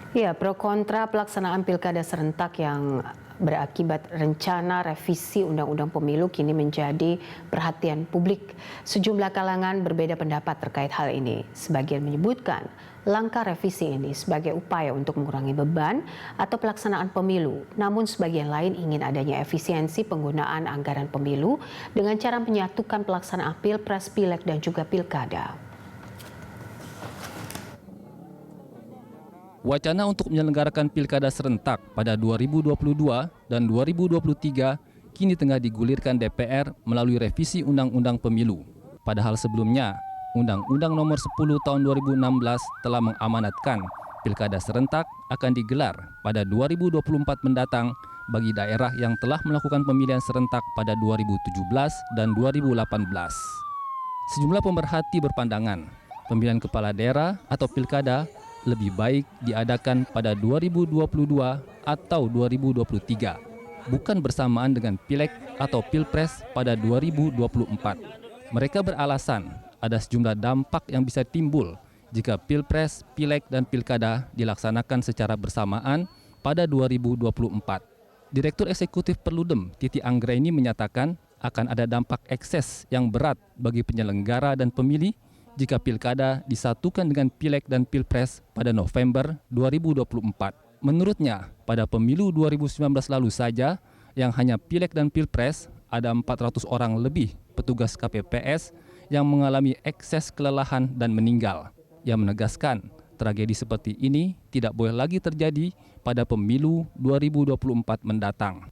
Ya, pro kontra pelaksanaan pilkada serentak yang berakibat rencana revisi Undang-Undang Pemilu kini menjadi perhatian publik. Sejumlah kalangan berbeda pendapat terkait hal ini. Sebagian menyebutkan langkah revisi ini sebagai upaya untuk mengurangi beban atau pelaksanaan pemilu. Namun sebagian lain ingin adanya efisiensi penggunaan anggaran pemilu dengan cara menyatukan pelaksanaan pilpres, pileg, dan juga pilkada. Wacana untuk menyelenggarakan pilkada serentak pada 2022 dan 2023 kini tengah digulirkan DPR melalui revisi Undang-Undang Pemilu. Padahal sebelumnya, Undang-Undang Nomor 10 Tahun 2016 telah mengamanatkan pilkada serentak akan digelar pada 2024 mendatang bagi daerah yang telah melakukan pemilihan serentak pada 2017 dan 2018. Sejumlah pemerhati berpandangan, pemilihan kepala daerah atau pilkada lebih baik diadakan pada 2022 atau 2023, bukan bersamaan dengan pileg atau pilpres pada 2024. Mereka beralasan ada sejumlah dampak yang bisa timbul jika pilpres, pileg, dan pilkada dilaksanakan secara bersamaan pada 2024. Direktur Eksekutif Perludem Titi Anggraini menyatakan akan ada dampak ekses yang berat bagi penyelenggara dan pemilih jika pilkada disatukan dengan pileg dan pilpres pada November 2024. Menurutnya, pada pemilu 2019 lalu saja, yang hanya pileg dan pilpres, ada 400 orang lebih petugas KPPS yang mengalami ekses kelelahan dan meninggal. Ia menegaskan, tragedi seperti ini tidak boleh lagi terjadi pada pemilu 2024 mendatang.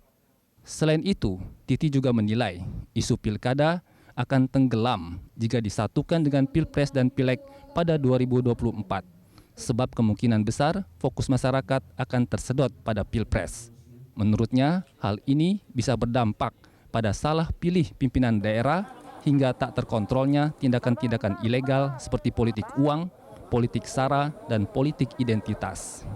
Selain itu, Titi juga menilai isu pilkada akan tenggelam jika disatukan dengan pilpres dan pileg pada 2024. Sebab kemungkinan besar fokus masyarakat akan tersedot pada pilpres. Menurutnya, hal ini bisa berdampak pada salah pilih pimpinan daerah hingga tak terkontrolnya tindakan-tindakan ilegal seperti politik uang, politik sara, dan politik identitas.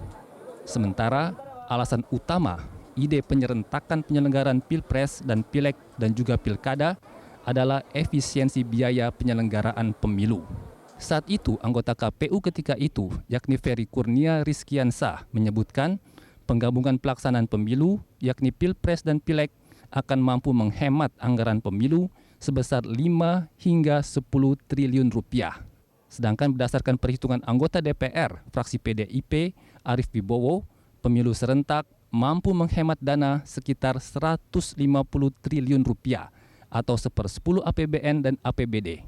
Sementara, alasan utama ide penyerentakan penyelenggaraan pilpres dan pileg dan juga pilkada adalah efisiensi biaya penyelenggaraan pemilu. Saat itu, anggota KPU ketika itu, yakni Ferry Kurnia Rizkiansah, menyebutkan penggabungan pelaksanaan pemilu, yakni pilpres dan pileg, akan mampu menghemat anggaran pemilu sebesar 5 hingga 10 triliun rupiah. Sedangkan berdasarkan perhitungan anggota DPR, fraksi PDIP, Arief Wibowo, pemilu serentak mampu menghemat dana sekitar 150 triliun rupiah atau 1/10 APBN dan APBD.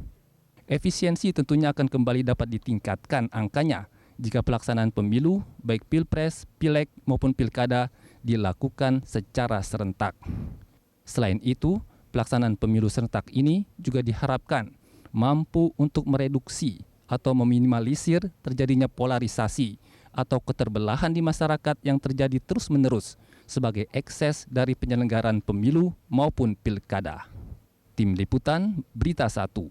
Efisiensi tentunya akan kembali dapat ditingkatkan angkanya jika pelaksanaan pemilu, baik pilpres, pileg maupun pilkada, dilakukan secara serentak. Selain itu, pelaksanaan pemilu serentak ini juga diharapkan mampu untuk mereduksi atau meminimalisir terjadinya polarisasi atau keterbelahan di masyarakat yang terjadi terus-menerus sebagai ekses dari penyelenggaraan pemilu maupun pilkada. Tim Liputan Berita 1.